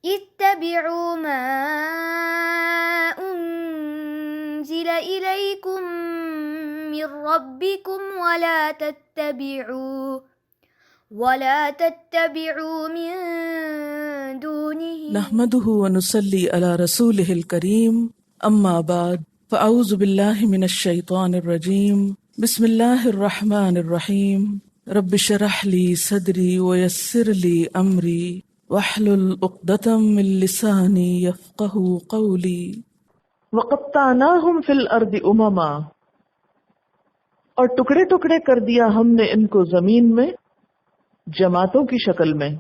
اتبعوا ما انزل الیکم من ربکم ولا تتبعوا من دونه نحمده ونصلي على رسوله الكريم اما بعد فاعوذ بالله من الشيطان الرجيم بسم الله الرحمن الرحيم رب اشرح لي صدري ويسر لي امري واحلل عقدة من لساني يفقهوا قولي وقطعناہم فی الارض امما، اور ٹکڑے ٹکڑے کر دیا ہم نے ان کو زمین میں جماعتوں کی شکل میں.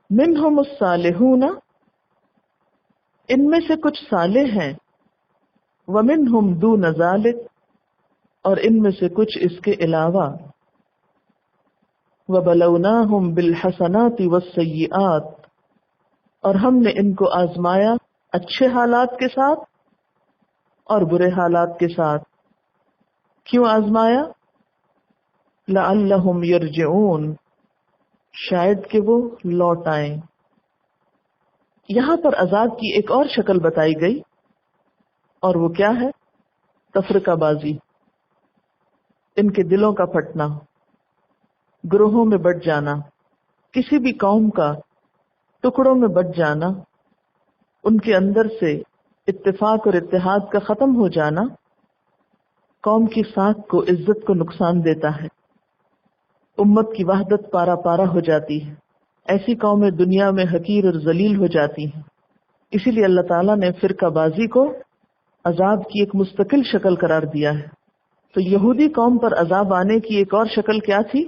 منہم الصالحون، ان میں سے کچھ صالح ہیں. ومنہم دون ذلک، اور ان میں سے کچھ اس کے علاوہ. وبلوناہم بالحسنات والسیئات، اور ہم نے ان کو آزمایا اچھے حالات کے ساتھ اور برے حالات کے ساتھ. کیوں آزمایا؟ لعلہم یرجعون، شاید کہ وہ لوٹ آئیں. یہاں پر عذاب کی ایک اور شکل بتائی گئی، اور وہ کیا ہے؟ تفرقہ بازی، ان کے دلوں کا پھٹنا، گروہوں میں بٹ جانا، کسی بھی قوم کا ٹکڑوں میں بٹ جانا، ان کے اندر سے اتفاق اور اتحاد کا ختم ہو جانا قوم کی ساکھ کو، عزت کو نقصان دیتا ہے. امت کی وحدت پارا پارا ہو جاتی ہے. ایسی قومیں دنیا میں حقیر اور ذلیل ہو جاتی ہیں. اسی لیے اللہ تعالیٰ نے فرقہ بازی کو عذاب کی ایک مستقل شکل قرار دیا ہے. تو یہودی قوم پر عذاب آنے کی ایک اور شکل کیا تھی؟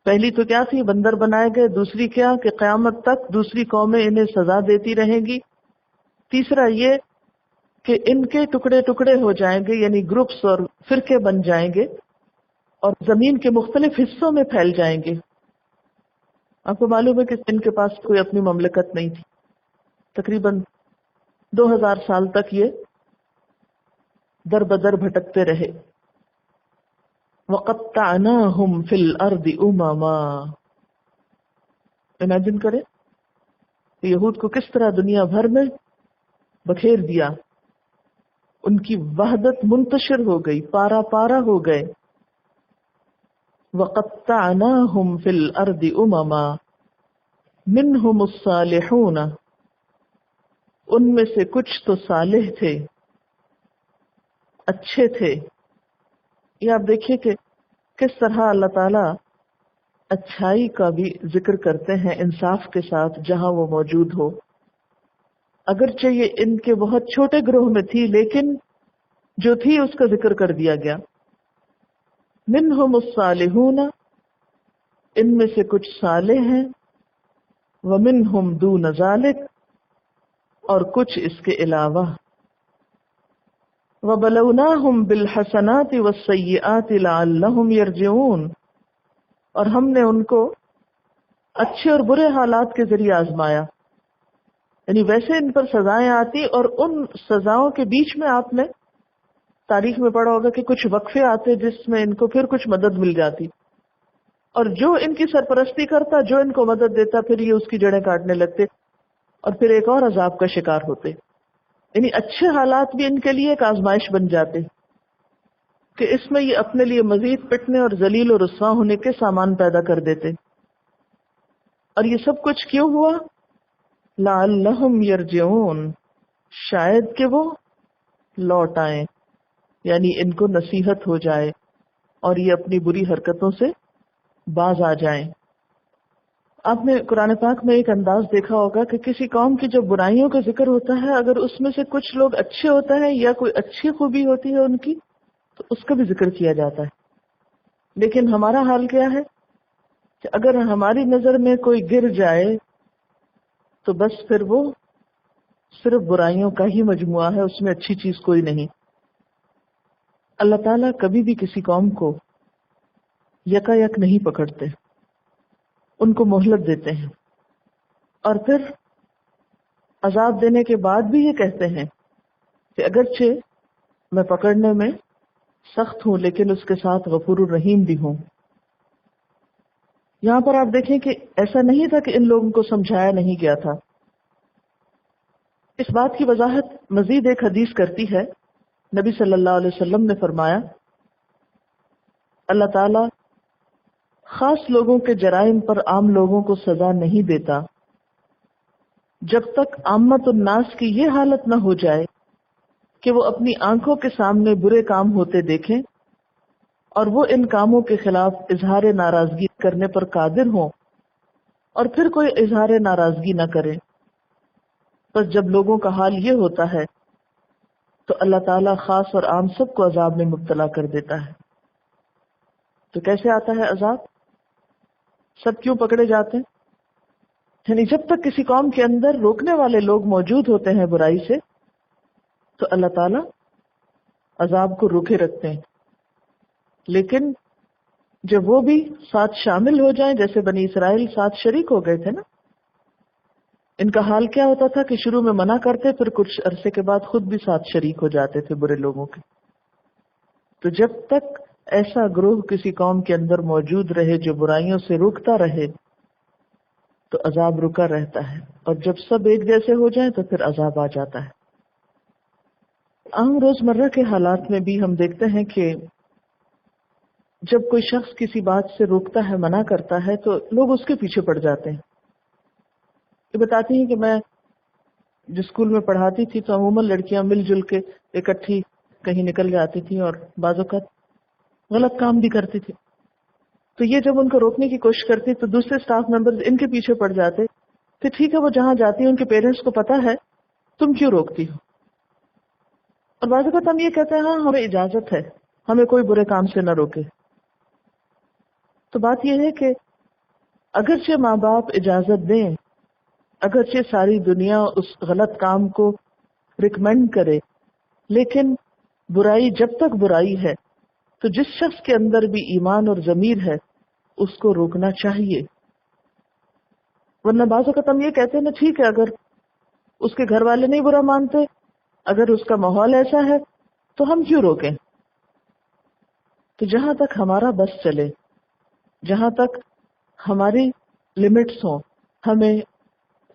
پہلی تو کیا تھی؟ بندر بنائے گئے. دوسری کیا کہ قیامت تک دوسری قومیں انہیں سزا دیتی رہیں گی. تیسرا یہ کہ ان کے ٹکڑے ٹکڑے ہو جائیں گے، یعنی گروپس اور فرقے بن جائیں گے اور زمین کے مختلف حصوں میں پھیل جائیں گے. آپ کو معلوم ہے کہ ان کے پاس کوئی اپنی مملکت نہیں تھی. تقریباً 2000 سال تک یہ در بدر بھٹکتے رہے. وَقَطَّعْنَاهُمْ فِي الْأَرْضِ أُمَمًا، امیجن کریں کہ یہود کو کس طرح دنیا بھر میں بکھیر دیا. ان کی وحدت منتشر ہو گئی، پارا پارا ہو گئے. وَقَطَّعْنَاهُمْ فِي الْأَرْضِ أُمَمًا مِنْهُمُ الصَّالِحُونَ، ان میں سے کچھ تو صالح تھے، اچھے تھے. یہ آپ دیکھیے کہ کس طرح اللہ تعالیٰ اچھائی کا بھی ذکر کرتے ہیں انصاف کے ساتھ جہاں وہ موجود ہو. اگرچہ یہ ان کے بہت چھوٹے گروہ میں تھی، لیکن جو تھی اس کا ذکر کر دیا گیا. منہم الصالحون، ان میں سے کچھ صالح ہیں. ومنہم دون ذلک، اور کچھ اس کے علاوہ. وبلوناہم بالحسنات والسیئات لعلہم یرجعون، اور ہم نے ان کو اچھے اور برے حالات کے ذریعے آزمایا. یعنی ویسے ان پر سزائیں آتی، اور ان سزاؤں کے بیچ میں آپ نے تاریخ میں پڑھا ہوگا کہ کچھ وقفے آتے جس میں ان کو پھر کچھ مدد مل جاتی، اور جو ان کی سرپرستی کرتا، جو ان کو مدد دیتا، پھر یہ اس کی جڑیں کاٹنے لگتے اور پھر ایک اور عذاب کا شکار ہوتے. یعنی اچھے حالات بھی ان کے لیے ایک آزمائش بن جاتے کہ اس میں یہ اپنے لیے مزید پٹنے اور ذلیل اور رسوا ہونے کے سامان پیدا کر دیتے. اور یہ سب کچھ کیوں ہوا؟ لعلہم یرجعون، شاید کہ وہ لوٹ آئیں، یعنی ان کو نصیحت ہو جائے اور یہ اپنی بری حرکتوں سے باز آ جائیں. آپ نے قرآن پاک میں ایک انداز دیکھا ہوگا کہ کسی قوم کی جب برائیوں کا ذکر ہوتا ہے، اگر اس میں سے کچھ لوگ اچھے ہوتے ہیں یا کوئی اچھی خوبی ہوتی ہے ان کی، تو اس کا بھی ذکر کیا جاتا ہے. لیکن ہمارا حال کیا ہے کہ اگر ہماری نظر میں کوئی گر جائے تو بس پھر وہ صرف برائیوں کا ہی مجموعہ ہے، اس میں اچھی چیز کوئی نہیں. اللہ تعالیٰ کبھی بھی کسی قوم کو یکا یک نہیں پکڑتے، ان کو مہلت دیتے ہیں، اور پھر عذاب دینے کے بعد بھی یہ کہتے ہیں کہ اگرچہ میں پکڑنے میں سخت ہوں لیکن اس کے ساتھ غفور الرحیم بھی ہوں. یہاں پر آپ دیکھیں کہ ایسا نہیں تھا کہ ان لوگوں کو سمجھایا نہیں گیا تھا. اس بات کی وضاحت مزید ایک حدیث کرتی ہے. نبی صلی اللہ علیہ وسلم نے فرمایا اللہ تعالی خاص لوگوں کے جرائم پر عام لوگوں کو سزا نہیں دیتا جب تک عامت الناس کی یہ حالت نہ ہو جائے کہ وہ اپنی آنکھوں کے سامنے برے کام ہوتے دیکھیں اور وہ ان کاموں کے خلاف اظہار ناراضگی کرنے پر قادر ہوں اور پھر کوئی اظہار ناراضگی نہ کرے. بس جب لوگوں کا حال یہ ہوتا ہے تو اللہ تعالیٰ خاص اور عام سب کو عذاب میں مبتلا کر دیتا ہے. تو کیسے آتا ہے عذاب؟ سب کیوں پکڑے جاتے ہیں؟ یعنی جب تک کسی قوم کے اندر روکنے والے لوگ موجود ہوتے ہیں برائی سے تو اللہ تعالیٰ عذاب کو روکے رکھتے ہیں. لیکن جب وہ بھی ساتھ شامل ہو جائیں، جیسے بنی اسرائیل ساتھ شریک ہو گئے تھے نا، ان کا حال کیا ہوتا تھا کہ شروع میں منع کرتے، پھر کچھ عرصے کے بعد خود بھی ساتھ شریک ہو جاتے تھے برے لوگوں کے. تو جب تک ایسا گروہ کسی قوم کے اندر موجود رہے جو برائیوں سے روکتا رہے تو عذاب رکا رہتا ہے، اور جب سب ایک جیسے ہو جائیں تو پھر عذاب آ جاتا ہے. عام روزمرہ کے حالات میں بھی ہم دیکھتے ہیں کہ جب کوئی شخص کسی بات سے روکتا ہے، منع کرتا ہے، تو لوگ اس کے پیچھے پڑ جاتے ہیں. یہ بتاتی ہیں کہ میں جس اسکول میں پڑھاتی تھی تو عموماً لڑکیاں مل جل کے اکٹھی کہیں نکل جاتی تھیں اور بعض اوقات غلط کام بھی کرتی تھی. تو یہ جب ان کو روکنے کی کوشش کرتی تو دوسرے اسٹاف ممبرز ان کے پیچھے پڑ جاتے کہ ٹھیک ہے وہ جہاں جاتی ہیں ان کے پیرنٹس کو پتا ہے، تم کیوں روکتی ہو؟ اور بعض اوقات ہم یہ کہتے ہیں ہاں ہمیں اجازت ہے، ہمیں کوئی برے کام سے نہ روکے. تو بات یہ ہے کہ اگرچہ ماں باپ اجازت دیں، اگرچہ ساری دنیا اس غلط کام کو ریکمینڈ کرے، لیکن برائی جب تک برائی ہے تو جس شخص کے اندر بھی ایمان اور ضمیر ہے اس کو روکنا چاہیے. ورنہ بعض اوقات ہم یہ کہتے ہیں نا ٹھیک ہے، اگر اس کے گھر والے نہیں برا مانتے، اگر اس کا ماحول ایسا ہے تو ہم کیوں روکیں. تو جہاں تک ہمارا بس چلے، جہاں تک ہماری لمٹس ہوں، ہمیں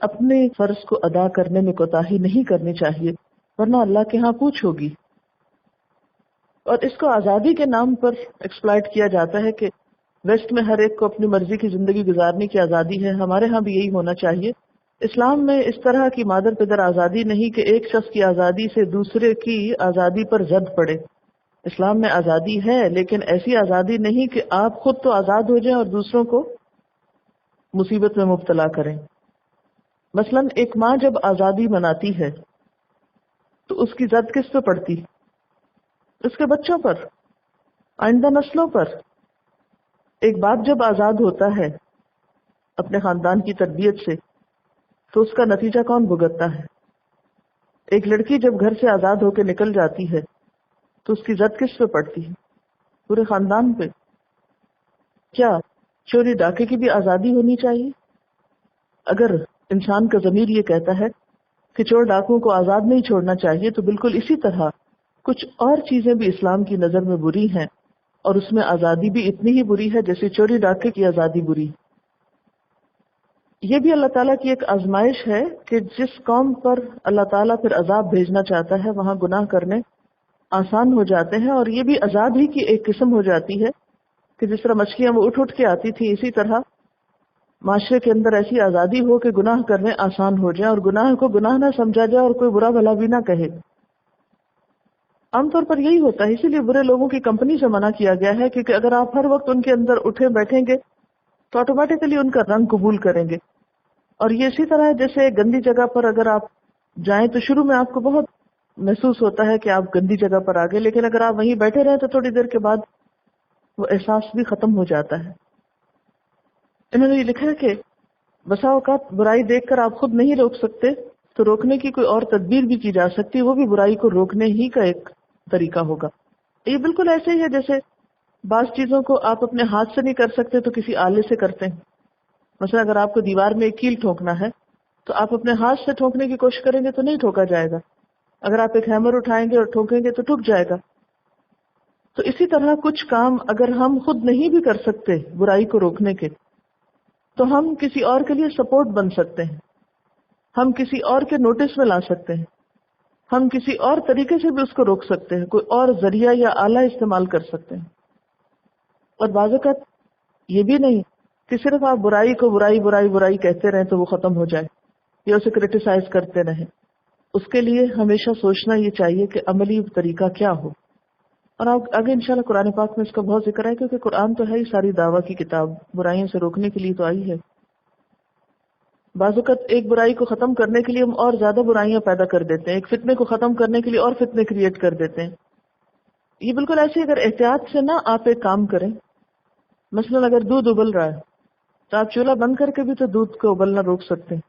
اپنے فرض کو ادا کرنے میں کوتاہی نہیں کرنی چاہیے، ورنہ اللہ کے ہاں پوچھ ہوگی. اور اس کو آزادی کے نام پر ایکسپلائٹ کیا جاتا ہے کہ ویسٹ میں ہر ایک کو اپنی مرضی کی زندگی گزارنے کی آزادی ہے، ہمارے ہاں بھی یہی ہونا چاہیے. اسلام میں اس طرح کی مادر پدر آزادی نہیں کہ ایک شخص کی آزادی سے دوسرے کی آزادی پر زد پڑے. اسلام میں آزادی ہے، لیکن ایسی آزادی نہیں کہ آپ خود تو آزاد ہو جائیں اور دوسروں کو مصیبت میں مبتلا کریں. مثلا ایک ماں جب آزادی مناتی ہے تو اس کی زد کس پہ پڑتی؟ اس کے بچوں پر، آئندہ نسلوں پر. ایک باپ جب آزاد ہوتا ہے اپنے خاندان کی تربیت سے تو اس کا نتیجہ کون بھگتتا ہے؟ ایک لڑکی جب گھر سے آزاد ہو کے نکل جاتی ہے تو اس کی زد کس پہ پڑتی ہے؟ پورے خاندان پہ. کیا چوری ڈاکے کی بھی آزادی ہونی چاہیے؟ اگر انسان کا ضمیر یہ کہتا ہے کہ چور ڈاکوں کو آزاد نہیں چھوڑنا چاہیے، تو بالکل اسی طرح کچھ اور چیزیں بھی اسلام کی نظر میں بری ہیں، اور اس میں آزادی بھی اتنی ہی بری ہے جیسے چوری ڈاکے کی آزادی بری. یہ بھی اللہ تعالیٰ کی ایک آزمائش ہے کہ جس قوم پر اللہ تعالیٰ پھر عذاب بھیجنا چاہتا ہے وہاں گناہ کرنے آسان ہو جاتے ہیں. اور یہ بھی عذاب ہی کی ایک قسم ہو جاتی ہے کہ جس طرح مچھلیاں وہ اٹھ کے آتی تھی، اسی طرح معاشرے کے اندر ایسی آزادی ہو کہ گناہ کرنے آسان ہو جائے اور گناہ کو گناہ نہ سمجھا جائے اور کوئی برا بھلا بھی نہ کہے. عام طور پر یہی ہوتا ہے، اسی لیے برے لوگوں کی کمپنی سے منع کیا گیا ہے، کیونکہ اگر آپ ہر وقت ان کے اندر اٹھے بیٹھیں گے تو آٹومیٹکلی ان کا رنگ قبول کریں گے. اور یہ اسی طرح ہے جیسے گندی جگہ پر اگر آپ جائیں تو شروع میں آپ کو بہت محسوس ہوتا ہے کہ آپ گندی جگہ پر آ گئے، لیکن اگر آپ وہیں بیٹھے رہیں تو تھوڑی دیر کے بعد وہ احساس بھی ختم ہو جاتا ہے. انہوں نے یہ لکھا ہے کہ بسا اوقات برائی دیکھ کر آپ خود نہیں روک سکتے تو روکنے کی کوئی اور تدبیر بھی کی جا سکتی، وہ بھی برائی کو روکنے ہی کا ایک طریقہ ہوگا. یہ بالکل ایسے ہی ہے جیسے بعض چیزوں کو آپ اپنے ہاتھ سے نہیں کر سکتے تو کسی آلے سے کرتے ہیں. مثلا اگر آپ کو دیوار میں ایک کیل ٹھوکنا ہے تو آپ اپنے ہاتھ سے ٹھوکنے کی کوشش کریں گے تو نہیں ٹھوکا جائے گا. اگر آپ ایک ہیمر اٹھائیں گے اور ٹھوکیں گے تو ٹوٹ جائے گا. تو اسی طرح کچھ کام اگر ہم خود نہیں بھی کر سکتے برائی کو روکنے کے، تو ہم کسی اور کے لیے سپورٹ بن سکتے ہیں، ہم کسی اور کے نوٹس میں لا سکتے ہیں، ہم کسی اور طریقے سے بھی اس کو روک سکتے ہیں، کوئی اور ذریعہ یا آلہ استعمال کر سکتے ہیں. اور بعض اوقات یہ بھی نہیں کہ صرف آپ برائی کو برائی برائی برائی کہتے رہیں تو وہ ختم ہو جائے یا اسے کرٹیسائز کرتے رہیں. اس کے لیے ہمیشہ سوچنا یہ چاہیے کہ عملی طریقہ کیا ہو. اور آگے انشاءاللہ قرآن پاک میں اس کا بہت ذکر ہے، کیونکہ قرآن تو ہے ہی ساری دعویٰ کی کتاب، برائیوں سے روکنے کے لیے تو آئی ہے. بعض اوقات ایک برائی کو ختم کرنے کے لیے ہم اور زیادہ برائیاں پیدا کر دیتے ہیں، ایک فتنے کو ختم کرنے کے لیے اور فتنے کریٹ کر دیتے ہیں. یہ بالکل ایسے اگر احتیاط سے نہ آپ ایک کام کریں، مثلا اگر دودھ ابل رہا ہے تو آپ چولہا بند کر کے بھی تو دودھ کو ابلنا روک سکتے ہیں.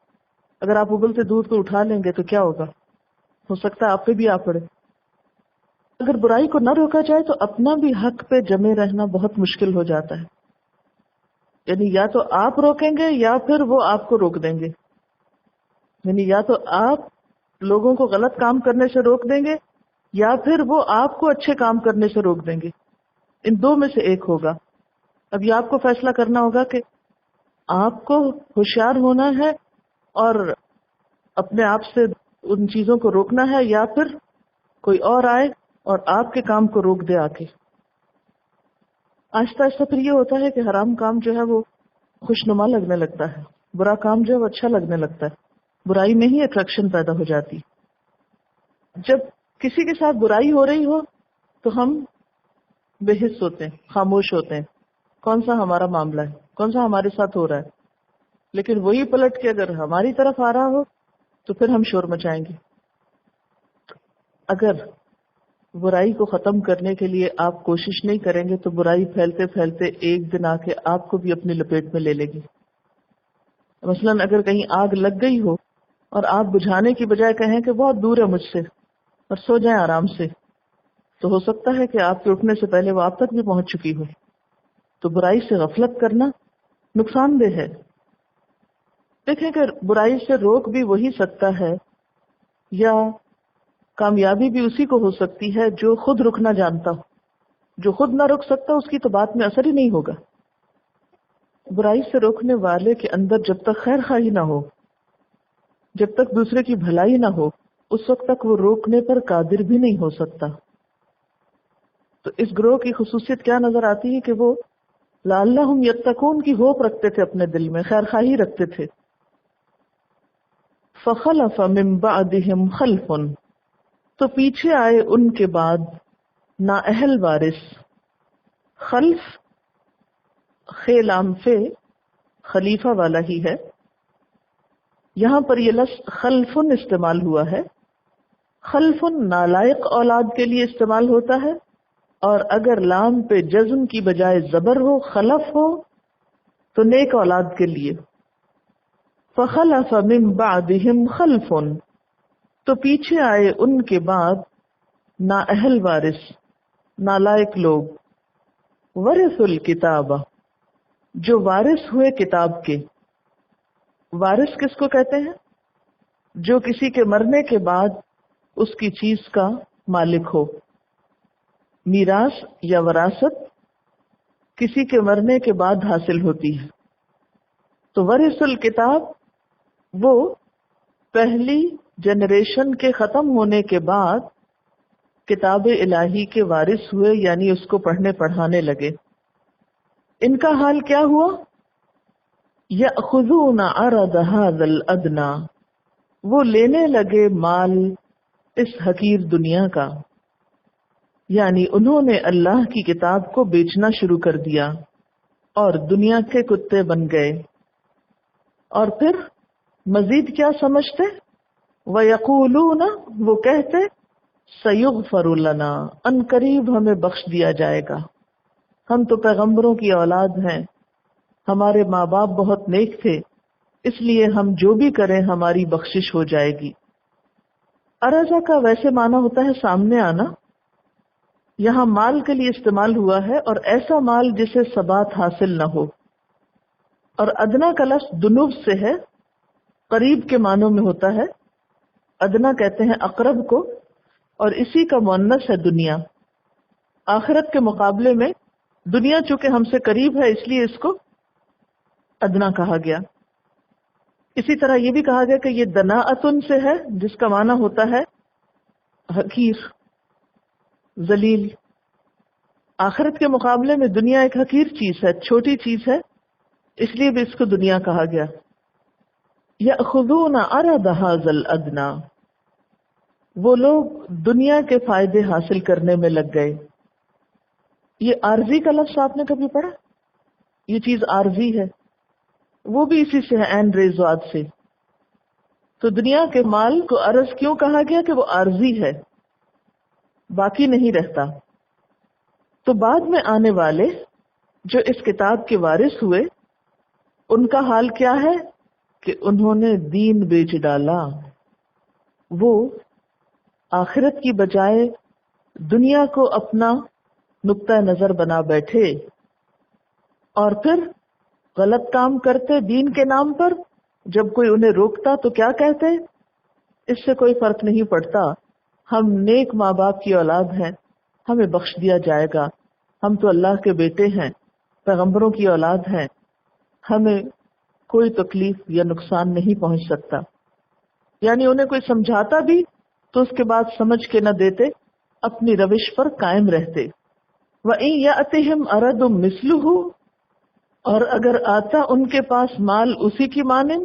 اگر آپ ابلتے دودھ کو اٹھا لیں گے تو کیا ہوگا، ہو سکتا ہے آپ پہ بھی آ پڑے. اگر برائی کو نہ روکا جائے تو اپنا بھی حق پہ جمے رہنا بہت مشکل ہو جاتا ہے. یعنی یا تو آپ روکیں گے یا پھر وہ آپ کو روک دیں گے. یعنی یا تو آپ لوگوں کو غلط کام کرنے سے روک دیں گے یا پھر وہ آپ کو اچھے کام کرنے سے روک دیں گے. ان دو میں سے ایک ہوگا. اب یہ آپ کو فیصلہ کرنا ہوگا کہ آپ کو ہوشیار ہونا ہے اور اپنے آپ سے ان چیزوں کو روکنا ہے، یا پھر کوئی اور آئے اور آپ کے کام کو روک دے آ کے. آہستہ آہستہ پھر یہ ہوتا ہے کہ حرام کام جو ہے وہ خوشنما لگنے لگتا ہے، برا کام جو ہے وہ اچھا لگنے لگتا ہے. برائی میں ہی اٹریکشن پیدا ہو جاتی. جب کسی کے ساتھ برائی ہو رہی ہو تو ہم بے حس ہوتے ہیں، خاموش ہوتے ہیں، کون سا ہمارا معاملہ ہے، کون سا ہمارے ساتھ ہو رہا ہے. لیکن وہی پلٹ کے اگر ہماری طرف آ رہا ہو تو پھر ہم شور مچائیں گے. اگر برائی کو ختم کرنے کے لیے آپ کوشش نہیں کریں گے تو برائی پھیلتے پھیلتے ایک دن آ کے آپ کو بھی اپنی لپیٹ میں لے لے گی. مثلاً اگر کہیں آگ لگ گئی ہو اور آپ بجھانے کی بجائے کہیں کہ بہت دور ہے مجھ سے اور سو جائیں آرام سے، تو ہو سکتا ہے کہ آپ کے اٹھنے سے پہلے وہ آپ تک بھی پہنچ چکی ہو. تو برائی سے غفلت کرنا نقصان دہ ہے. دیکھیں کہ برائی سے روک بھی وہی سکتا ہے یا کامیابی بھی اسی کو ہو سکتی ہے جو خود رکنا جانتا ہو. جو خود نہ رک سکتا اس کی تو بات میں اثر ہی نہیں ہوگا. برائی سے روکنے والے کے اندر جب تک خیر خواہی نہ ہو، جب تک دوسرے کی بھلائی نہ ہو، اس وقت تک وہ روکنے پر قادر بھی نہیں ہو سکتا. تو اس گروہ کی خصوصیت کیا نظر آتی ہے کہ وہ لعلہم یتقون کی ہوپ رکھتے تھے، اپنے دل میں خیر خواہی رکھتے تھے. فخلف من بعدہم خلف، تو پیچھے آئے ان کے بعد نااہل وارث. خلف خیلام فے خلیفہ والا ہی ہے، یہاں پر یہ لفظ خلفن استعمال ہوا ہے. خلفن نالائق اولاد کے لیے استعمال ہوتا ہے، اور اگر لام پہ جزم کی بجائے زبر ہو، خلف ہو، تو نیک اولاد کے لیے. فخلف من بعدہم خلف، تو پیچھے آئے ان کے بعد نااہل وارث، نالائق لوگ. ورثوا الکتاب، جو وارث ہوئے کتاب کے. وارث کس کو کہتے ہیں؟ جو کسی کے مرنے کے بعد اس کی چیز کا مالک ہو. میراث یا وراثت کسی کے مرنے کے بعد حاصل ہوتی ہے. تو ورث الکتاب وہ پہلی جنریشن کے ختم ہونے کے بعد کتاب الہی کے وارث ہوئے، یعنی اس کو پڑھنے پڑھانے لگے. ان کا حال کیا ہوا؟ یأخذون عرض هذا الادنی، وہ لینے لگے مال اس حقیر دنیا کا. یعنی انہوں نے اللہ کی کتاب کو بیچنا شروع کر دیا اور دنیا کے کتے بن گئے. اور پھر مزید کیا سمجھتے؟ وَيَقُولُونَ، وہ کہتے سَيُغْفَرُ لَنَا، ان قریب ہمیں بخش دیا جائے گا. ہم تو پیغمبروں کی اولاد ہیں، ہمارے ماں باپ بہت نیک تھے، اس لیے ہم جو بھی کریں ہماری بخشش ہو جائے گی. عرضہ کا ویسے معنی ہوتا ہے سامنے آنا، یہاں مال کے لیے استعمال ہوا ہے، اور ایسا مال جسے ثبات حاصل نہ ہو. اور ادنا کا لفظ دنوب سے ہے، قریب کے معنوں میں ہوتا ہے. ادنا کہتے ہیں اقرب کو، اور اسی کا مؤنث ہے دنیا. آخرت کے مقابلے میں دنیا چونکہ ہم سے قریب ہے، اس لیے اس کو ادنا کہا گیا. اسی طرح یہ بھی کہا گیا کہ یہ دناءتن سے ہے، جس کا معنی ہوتا ہے حقیر، ذلیل. آخرت کے مقابلے میں دنیا ایک حقیر چیز ہے، چھوٹی چیز ہے، اس لیے بھی اس کو دنیا کہا گیا. یأخذون عرض ھذا الادنی، وہ لوگ دنیا کے فائدے حاصل کرنے میں لگ گئے. یہ عارضی کا لفظ آپ نے کبھی پڑھا؟ یہ چیز عارضی ہے، وہ بھی اسی سے ہے، عین ریزواد سے. تو دنیا کے مال کو عرض کیوں کہا گیا کہ وہ عارضی ہے، باقی نہیں رہتا. تو بعد میں آنے والے جو اس کتاب کے وارث ہوئے، ان کا حال کیا ہے کہ انہوں نے دین بیچ ڈالا. وہ آخرت کی بجائے دنیا کو اپنا نقطہ نظر بنا بیٹھے اور پھر غلط کام کرتے دین کے نام پر. جب کوئی انہیں روکتا تو کیا کہتے؟ اس سے کوئی فرق نہیں پڑتا، ہم نیک ماں باپ کی اولاد ہیں، ہمیں بخش دیا جائے گا، ہم تو اللہ کے بیٹے ہیں، پیغمبروں کی اولاد ہیں، ہمیں کوئی تکلیف یا نقصان نہیں پہنچ سکتا. یعنی انہیں کوئی سمجھاتا بھی تو اس کے بعد سمجھ کے نہ دیتے، اپنی روش پر قائم رہتے. وَإِن يَأْتِهِمْ أَرَدٌ مِثْلُهُ، اور اگر آتا ان کے پاس مال اسی کی مانند،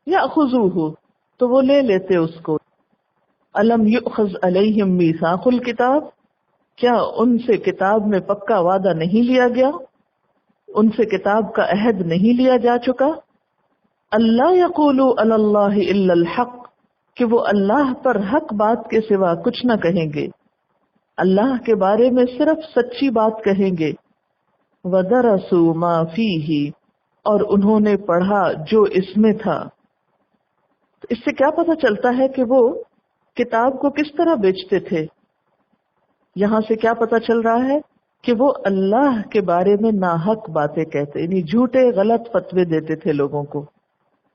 يَأْخُذُوهُ، تو وہ لے لیتے اس کو. أَلَمْ يُؤْخَذْ عَلَيْهِمْ مِيثَاقُ الْكِتَابِ، کیا ان سے کتاب میں پکا وعدہ نہیں لیا گیا، ان سے کتاب کا عہد نہیں لیا جا چکا؟ اللہ یقولوا علی اللہ الا الحق، کہ وہ اللہ پر حق بات کے سوا کچھ نہ کہیں گے، اللہ کے بارے میں صرف سچی بات کہیں گے. وَدَرَسُوا مَا فِيهِ، اور انہوں نے پڑھا جو اس میں تھا. تو اس سے کیا پتہ چلتا ہے کہ وہ کتاب کو کس طرح بیچتے تھے؟ یہاں سے کیا پتہ چل رہا ہے کہ وہ اللہ کے بارے میں ناحق باتیں کہتے، یعنی جھوٹے غلط فتوے دیتے تھے لوگوں کو،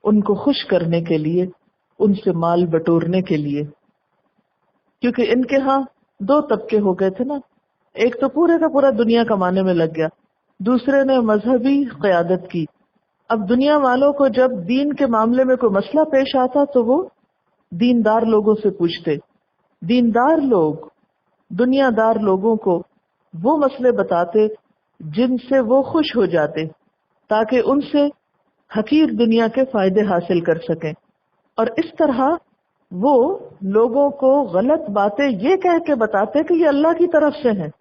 ان کو خوش کرنے کے لیے، ان سے مال بٹورنے کے لیے. کیونکہ ان کے ہاں دو طبقے ہو گئے تھے نا، ایک تو پورے کا پورا دنیا کمانے میں لگ گیا، دوسرے نے مذہبی قیادت کی. اب دنیا والوں کو جب دین کے معاملے میں کوئی مسئلہ پیش آتا تو وہ دیندار لوگوں سے پوچھتے. دیندار لوگ دنیا دار لوگوں کو وہ مسئلے بتاتے جن سے وہ خوش ہو جاتے، تاکہ ان سے حقیر دنیا کے فائدے حاصل کر سکیں. اور اس طرح وہ لوگوں کو غلط باتیں یہ کہہ کے بتاتے کہ یہ اللہ کی طرف سے ہیں،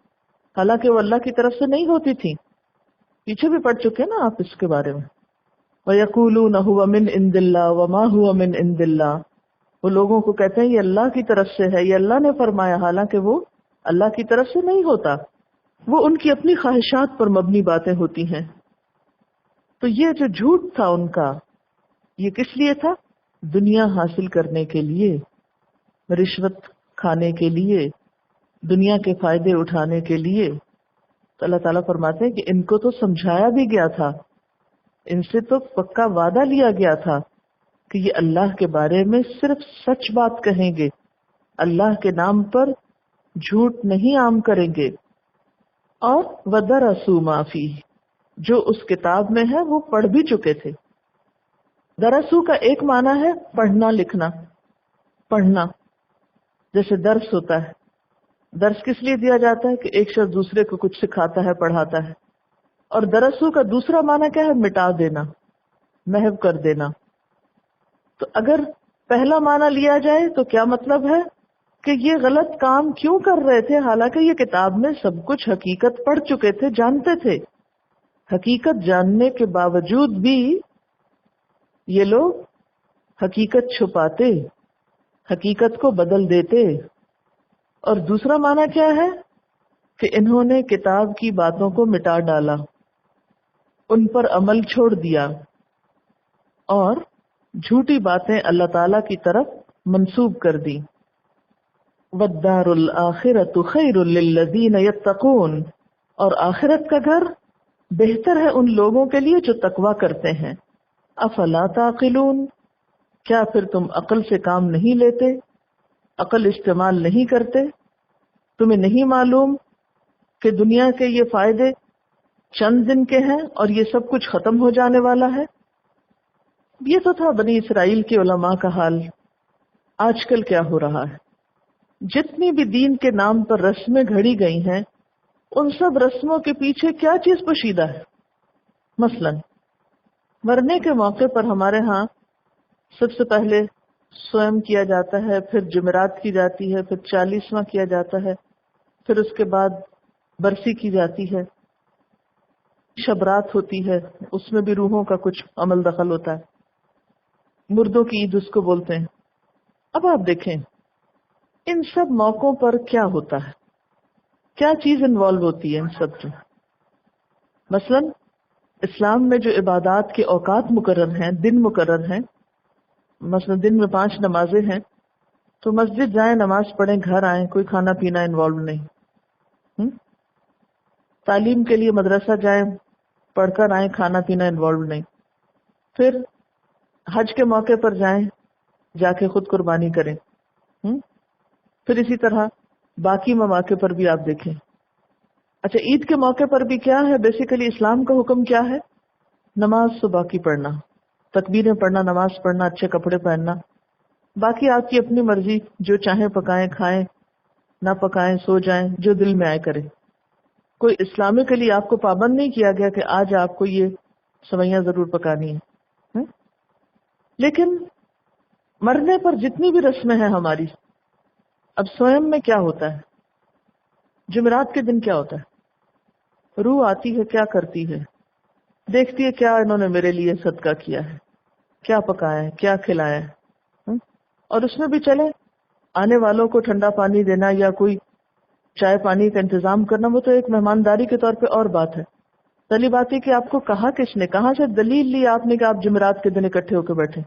حالانکہ وہ اللہ کی طرف سے نہیں ہوتی تھی. پیچھے بھی پڑھ چکے نا آپ اس کے بارے میں. وَيَقُولُونَ هُوَ مِنْ عِنْدِ اللَّهِ وَمَا هُوَ مِنْ عِنْدِ اللَّهِ، وہ لوگوں کو کہتے ہیں یہ اللہ کی طرف سے ہے، یہ اللہ نے فرمایا، حالانکہ وہ اللہ کی طرف سے نہیں ہوتا. وہ ان کی اپنی خواہشات پر مبنی باتیں ہوتی ہیں. تو یہ جو جھوٹ تھا ان کا، یہ کس لیے تھا؟ دنیا حاصل کرنے کے لیے، رشوت کھانے کے لیے، دنیا کے فائدے اٹھانے کے لیے. تو اللہ تعالیٰ فرماتے ہیں کہ ان کو تو سمجھایا بھی گیا تھا، ان سے تو پکا وعدہ لیا گیا تھا کہ یہ اللہ کے بارے میں صرف سچ بات کہیں گے، اللہ کے نام پر جھوٹ نہیں عام کریں گے. اور وَدَرَسُوا مَا فِيهِ، جو اس کتاب میں ہے وہ پڑھ بھی چکے تھے. درسو کا ایک معنی ہے پڑھنا لکھنا، پڑھنا. جیسے درس ہوتا ہے، درس کس لیے دیا جاتا ہے کہ ایک شخص دوسرے کو کچھ سکھاتا ہے، پڑھاتا ہے. اور درسو کا دوسرا معنی کیا ہے؟ مٹا دینا، محو کر دینا. تو اگر پہلا معنی لیا جائے تو کیا مطلب ہے کہ یہ غلط کام کیوں کر رہے تھے، حالانکہ یہ کتاب میں سب کچھ حقیقت پڑھ چکے تھے، جانتے تھے. حقیقت جاننے کے باوجود بھی یہ لوگ حقیقت چھپاتے، حقیقت کو بدل دیتے. اور دوسرا معنی کیا ہے کہ انہوں نے کتاب کی باتوں کو مٹا ڈالا، ان پر عمل چھوڑ دیا اور جھوٹی باتیں اللہ تعالی کی طرف منسوب کر دی. وَالدَّارُ الْآخِرَةُ خَيْرٌ لِلَّذِينَ يَتَّقُونَ، اور آخرت کا گھر بہتر ہے ان لوگوں کے لیے جو تقوی کرتے ہیں. افلا تعقلون، کیا پھر تم عقل سے کام نہیں لیتے، عقل استعمال نہیں کرتے؟ تمہیں نہیں معلوم کہ دنیا کے یہ فائدے چند دن کے ہیں اور یہ سب کچھ ختم ہو جانے والا ہے. یہ تو تھا بنی اسرائیل کے علماء کا حال. آج کل کیا ہو رہا ہے؟ جتنی بھی دین کے نام پر رسمیں گھڑی گئی ہیں ان سب رسموں کے پیچھے کیا چیز پوشیدہ ہے؟ مثلا مرنے کے موقع پر ہمارے ہاں سب سے پہلے سوئم کیا جاتا ہے، پھر جمعرات کی جاتی ہے، پھر 40واں کیا جاتا ہے، پھر اس کے بعد برسی کی جاتی ہے، شبرات ہوتی ہے، اس میں بھی روحوں کا کچھ عمل دخل ہوتا ہے، مردوں کی عید اس کو بولتے ہیں. اب آپ دیکھیں ان سب موقعوں پر کیا ہوتا ہے، کیا چیز انوالو ہوتی ہے ان سب میں. مثلا اسلام میں جو عبادات کے اوقات مقرر ہیں، دن مقرر ہیں، مثلا دن میں 5 نمازیں ہیں، تو مسجد جائیں، نماز پڑھیں، گھر آئیں، کوئی کھانا پینا انوالو نہیں. تعلیم کے لیے مدرسہ جائیں، پڑھ کر آئیں، کھانا پینا انوالو نہیں. پھر حج کے موقع پر جائیں، جا کے خود قربانی کریں. پھر اسی طرح باقی مواقع پر بھی آپ دیکھیں. اچھا عید کے موقع پر بھی کیا ہے؟ بیسیکلی اسلام کا حکم کیا ہے؟ نماز صبح کی پڑھنا، تکبیریں پڑھنا، نماز پڑھنا، اچھے کپڑے پہننا. باقی آپ کی اپنی مرضی، جو چاہیں پکائیں کھائیں، نہ پکائیں سو جائیں، جو دل میں آئے کریں. کوئی اسلامکلی آپ کو پابند نہیں کیا گیا کہ آج آپ کو یہ سوئیاں ضرور پکانی ہیں. لیکن مرنے پر جتنی بھی رسمیں ہیں ہماری، اب سوئم میں کیا ہوتا ہے؟ جمعرات کے دن کیا ہوتا ہے؟ روح آتی ہے، کیا کرتی ہے؟ دیکھتی ہے کیا انہوں نے میرے لیے صدقہ کیا ہے، کیا پکایا ہے، کیا کھلایا ہے. اور اس میں بھی چلے آنے والوں کو ٹھنڈا پانی دینا یا کوئی چائے پانی کا انتظام کرنا، وہ تو ایک مہمانداری کے طور پہ اور بات ہے. پہلی بات ہے کہ آپ کو کہا کس نے، کہاں سے دلیل لی آپ نے کہ آپ جمعرات کے دن اکٹھے ہو کے بیٹھے؟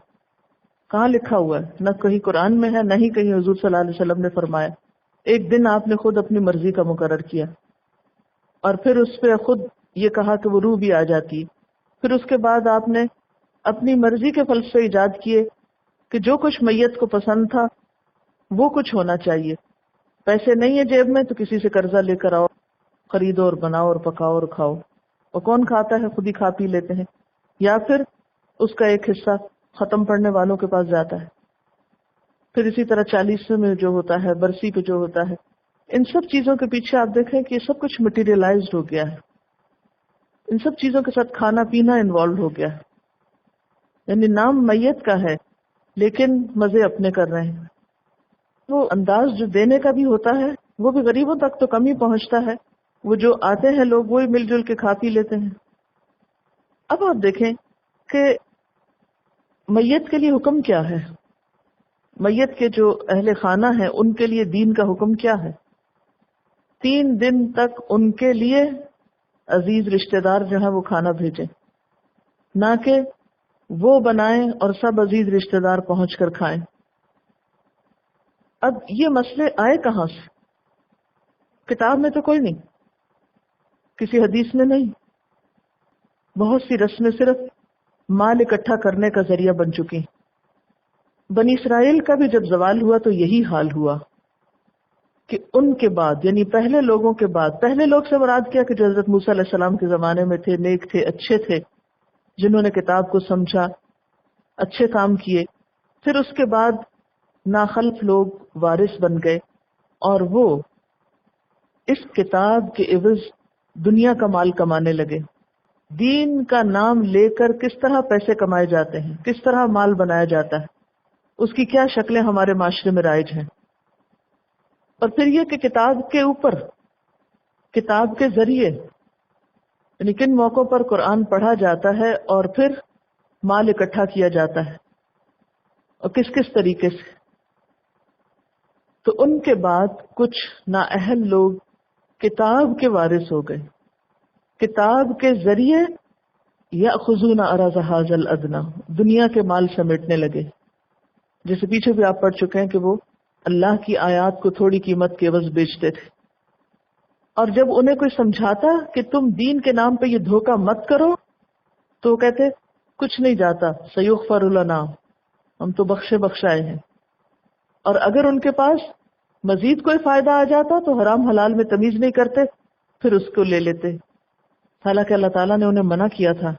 کہاں لکھا ہوا ہے؟ نہ کہیں قرآن میں ہے، نہ ہی کہیں حضور صلی اللہ علیہ وسلم نے فرمایا. ایک دن آپ نے خود اپنی مرضی کا مقرر کیا اور پھر اس پہ خود یہ کہا کہ وہ روح بھی آ جاتی. پھر اس کے بعد آپ نے اپنی مرضی کے فلسفے ایجاد کیے کہ جو کچھ میت کو پسند تھا وہ کچھ ہونا چاہیے. پیسے نہیں ہے جیب میں تو کسی سے قرضہ لے کر آؤ، خریدو اور بناؤ اور پکاؤ اور کھاؤ. اور کون کھاتا ہے؟ خود ہی کھا پی لیتے ہیں. یا پھر اس کا ایک حصہ ختم پڑھنے والوں کے پاس جاتا ہے. پھر اسی طرح 40 میں جو ہوتا ہے، برسی پہ جو ہوتا ہے، ان سب چیزوں کے پیچھے آپ دیکھیں کہ یہ سب کچھ مٹیریلائزڈ ہو گیا ہے. ان سب چیزوں کے ساتھ کھانا پینا انوالو ہو گیا ہے. یعنی نام میت کا ہے لیکن مزے اپنے کر رہے ہیں. وہ انداز جو دینے کا بھی ہوتا ہے وہ بھی غریبوں تک تو کم ہی پہنچتا ہے. وہ جو آتے ہیں لوگ وہی مل جل کے کھا پی لیتے ہیں. اب آپ دیکھیں کہ میت کے لیے حکم کیا ہے. میت کے جو اہل خانہ ہیں ان کے لیے دین کا حکم کیا ہے؟ 3 دن تک ان کے لیے عزیز رشتہ دار جو ہیں وہ کھانا بھیجیں، نہ کہ وہ بنائیں اور سب عزیز رشتہ دار پہنچ کر کھائیں. اب یہ مسئلے آئے کہاں سے؟ کتاب میں تو کوئی نہیں، کسی حدیث میں نہیں. بہت سی رسمیں صرف مال اکٹھا کرنے کا ذریعہ بن چکی. بنی اسرائیل کا بھی جب زوال ہوا تو یہی حال ہوا کہ ان کے بعد، یعنی پہلے لوگوں کے بعد، پہلے لوگ سے مراد کیا کہ جو حضرت موسیٰ علیہ السلام کے زمانے میں تھے، نیک تھے، اچھے تھے، جنہوں نے کتاب کو سمجھا، اچھے کام کیے. پھر اس کے بعد ناخلف لوگ وارث بن گئے اور وہ اس کتاب کے عوض دنیا کا مال کمانے لگے. دین کا نام لے کر کس طرح پیسے کمائے جاتے ہیں، کس طرح مال بنایا جاتا ہے، اس کی کیا شکلیں ہمارے معاشرے میں رائج ہیں. اور پھر یہ کہ کتاب کے اوپر، کتاب کے ذریعے، یعنی کن موقعوں پر قرآن پڑھا جاتا ہے اور پھر مال اکٹھا کیا جاتا ہے اور کس کس طریقے سے. تو ان کے بعد کچھ نااہل لوگ کتاب کے وارث ہو گئے، کتاب کے ذریعے یأخذون عرض ھذا الادنی، دنیا کے مال سمیٹنے لگے. جیسے پیچھے بھی آپ پڑھ چکے ہیں کہ وہ اللہ کی آیات کو تھوڑی قیمت کے عوض بیچتے تھے. اور جب انہیں کوئی سمجھاتا کہ تم دین کے نام پہ یہ دھوکہ مت کرو تو وہ کہتے کچھ نہیں جاتا، سیغفر لنا، ہم تو بخشے بخشائے ہیں. اور اگر ان کے پاس مزید کوئی فائدہ آ جاتا تو حرام حلال میں تمیز نہیں کرتے، پھر اس کو لے لیتے. حالانکہ اللہ تعالیٰ نے انہیں منع کیا تھا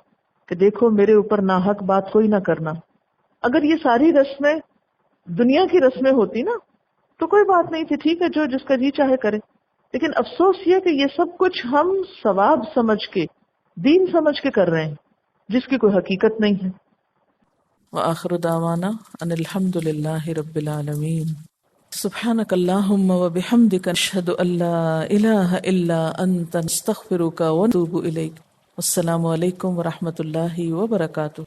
کہ دیکھو میرے اوپر ناحق بات کوئی نہ کرنا. اگر یہ ساری رسمیں دنیا کی رسمیں ہوتی نا تو کوئی بات نہیں تھی، ٹھیک ہے جو جس کا جی چاہے کرے. لیکن افسوس یہ کہ یہ سب کچھ ہم ثواب سمجھ کے، دین سمجھ کے کر رہے ہیں جس کی کوئی حقیقت نہیں ہے. وآخر دعوانا ان الحمد للہ رب العالمین. سبحانک اللہم وبحمدک نشہد ان لا الہ الا انت نستغفرک ونتوب الیک. السلام علیکم ورحمۃ اللہ وبرکاتہ.